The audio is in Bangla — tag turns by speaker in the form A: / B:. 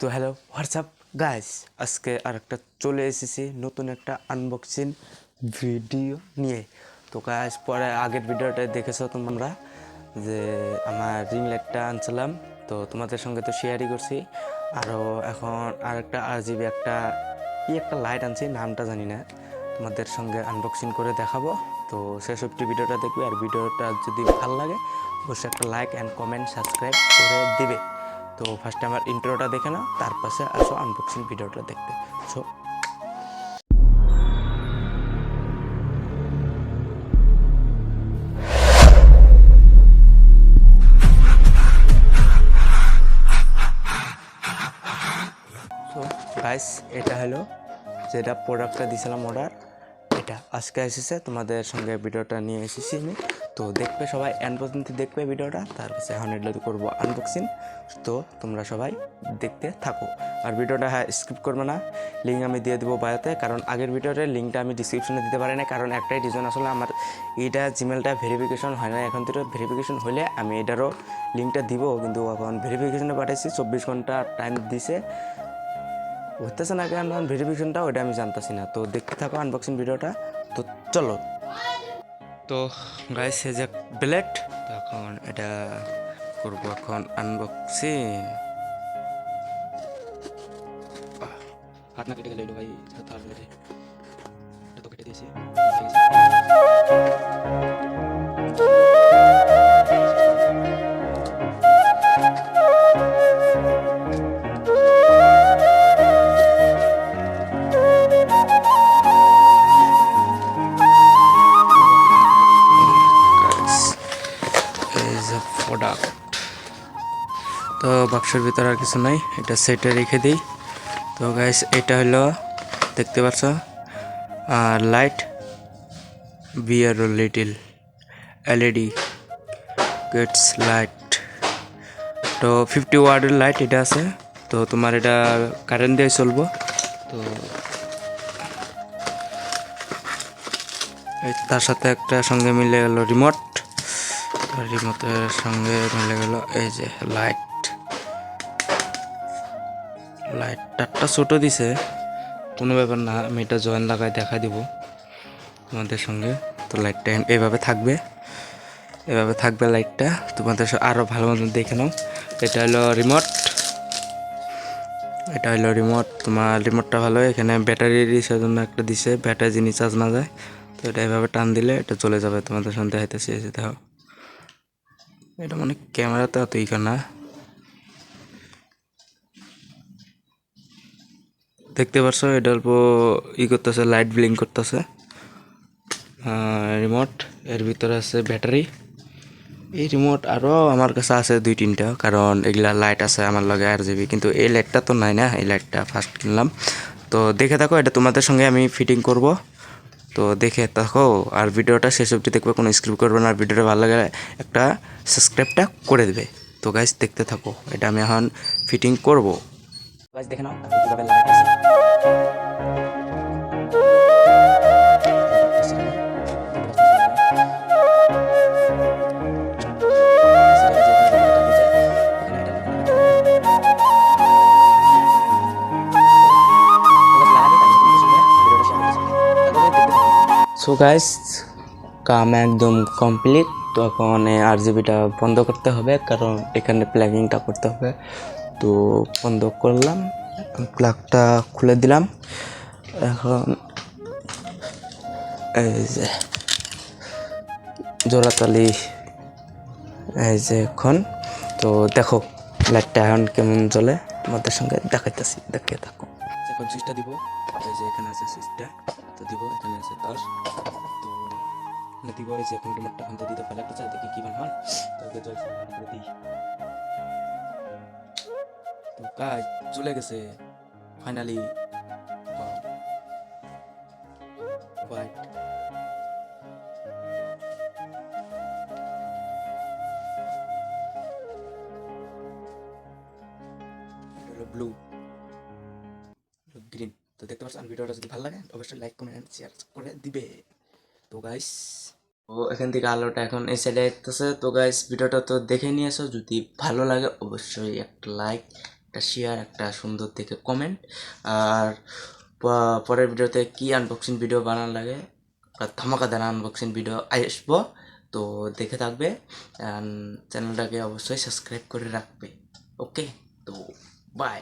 A: তো হ্যালো হোয়াটসঅ্যাপ গাইস, আজকে আরেকটা চলে এসেছি নতুন একটা আনবক্সিং ভিডিও নিয়ে। তো গাইস, পরে আগের ভিডিওটা দেখেছো তোমরা যে আমার রিং লাইটটা আনছিলাম, তো তোমাদের সঙ্গে তো শেয়ারই করছি। আরও এখন আরেকটা RGB একটা লাইট আনছি, নামটা জানি না, তোমাদের সঙ্গে আনবক্সিং করে দেখাবো। তো শেষ অবধি ভিডিওটা দেখবে, আর ভিডিওটা যদি ভালো লাগে অবশ্যই একটা লাইক অ্যান্ড কমেন্ট সাবস্ক্রাইব করে দিবে। তো ফার্স্টে আমার ইন্ট্রোটা দেখে নাও, তার পাশে আসো আনবক্সিং ভিডিওটা দেখতে। সো সো গাইস, এটা হলো যেটা প্রোডাক্টটা দিয়েছিলাম অর্ডার, এটা আজকে এসেছে, তোমাদের সঙ্গে ভিডিওটা নিয়ে এসেছি আমি। তো দেখবে সবাই, এন্ড পর্যন্ত দেখবে ভিডিওটা, তার কাছে এখন এটা করবো আনবক্সিং। তো তোমরা সবাই দেখতে থাকো, আর ভিডিওটা স্কিপ করবে না। লিঙ্ক আমি দিয়ে দেবো বায়োতে, কারণ আগের ভিডিওর লিঙ্কটা আমি ডিসক্রিপশনে দিতে পারি না, কারণ একটাই রিজন, আসলে আমার এইটা জিমেলটা ভেরিফিকেশন হয় না। এখন থেকে ভেরিফিকেশন হলে আমি এটারও লিঙ্কটা দিব, কিন্তু এখন ভেরিফিকেশনে পাঠাইছি, 24 ঘন্টা টাইম দিছে, হতেছে না কেন ভেরিফিকেশনটা, ওটা আমি জানতেছি না। তো দেখতে থাকো আনবক্সিং ভিডিওটা। তো চলো। তো গাইস, এই যে ব্লেড, এখন এটা করবো এখন আনবক্সিং। হাত না কেটে গেলে ভাই, হাত এটা তো কেটে দিয়েছি। প্রোডাক্ট তো বাক্সের ভিতরে আর কিছু নাই, এটা সেটে রেখে দিই। তো গাইস, এটা হলো দেখতে পাচ্ছ লাইট বিয়ার লিটিল LED গেটস লাইট। তো 50 ওয়াটের লাইট এটা আছে। তো তোমার এটা কারেন্ট দিয়ে চলবো। তো তার সাথে একটা সঙ্গে মিলে গেল রিমোট, রিমোটের সঙ্গে মিলে গেল এই যে লাইটটা ছোট দিছে, কোনো ব্যাপার না, আমি এটা জয়েন লাগাই দেখা দিব তোমাদের সঙ্গে। তো লাইটটা এভাবে থাকবে লাইটটা, তোমাদের আরও ভালো মতন দেখে নাও। এটা হলো রিমোট, তোমার রিমোটটা ভালো। এখানে ব্যাটারি রিচার্জ জন্য একটা দিছে, ব্যাটারি যিনি চার্জ না যায়, তো এটা এভাবে টান দিলে এটা চলে যাবে। তোমাদের সঙ্গে দেখাইতেছি, এসে দেখো, এটা মানে ক্যামেরাতে অত না, দেখতে পারছো, এটা অল্প করতেছে, লাইট ব্লিঙ্ক করতেছে। রিমোট, এর ভিতরে আছে ব্যাটারি। এই রিমোট আরও আমার কাছে আছে 2-3টা, কারণ এগুলা লাইট আছে আমার লগে RGB, কিন্তু এই লাইটটা তো নাই না, এই লাইটটা ফার্স্ট কিনলাম। তো দেখে থাকো, এটা তোমাদের সঙ্গে আমি ফিটিং করব। তো দেখে থাকো, আর ভিডিওটা শেষ অবধি দেখবে, কোনো স্কিপ করবে না। আর ভিডিওটা ভালো লাগে একটা সাবস্ক্রাইবটা করে দেবে। তো গাইস, দেখতে থাকো, এটা আমি এখন ফিটিং করব। গাইস দেখে নাও কিভাবে লাগাইতেছি। সো গাইস, কাম একদম কমপ্লিট। তো এখন RGBটা বন্ধ করতে হবে, কারণ এখানে প্লাগিংটা করতে হবে। তো বন্ধ করলাম, প্লাগটা খুলে দিলাম। এখন এই যে জোড়াতালি, এই যে এখন তো দেখো লাইটটা এখন কেমন জ্বলে, তোমাদের সঙ্গে দেখাইতেছি, দেখে থাকো। এখন সুইচটা দিব, এই যে এখানে আছে সুইচটা, তো দিব, এখানে আছে তার, তো দিব, এই যে এখন রিমোটটা আনতে দিতে পারলে একটা চাই, দেখি কি বান হয়। তাকে জল করে দিই। তো কাজ চলে গেছে ফাইনালি, হোয়াইট। Blue, green. তো দেখতে পাচ্ছেন, ভিডিওটা যদি ভালো লাগে অবশ্যই লাইক কমেন্ট শেয়ার করে দিবে। তো গাইস, ও এখান থেকে আলোটা এখন এই সাইডে আসতেছে। তো গাইস, ভিডিওটা তো দেখে নিয়েছো, যদি ভালো লাগে অবশ্যই একটা লাইক একটা শেয়ার, একটা সুন্দর দেখে কমেন্ট। আর পরের ভিডিওতে কি আনবক্সিং ভিডিও বানানো লাগে, ধামাকাদার আনবক্সিং ভিডিও আসবো, তো দেখে থাকবে। চ্যানেলটাকে অবশ্যই সাবস্ক্রাইব করে রাখবে। ওকে, তো বাই।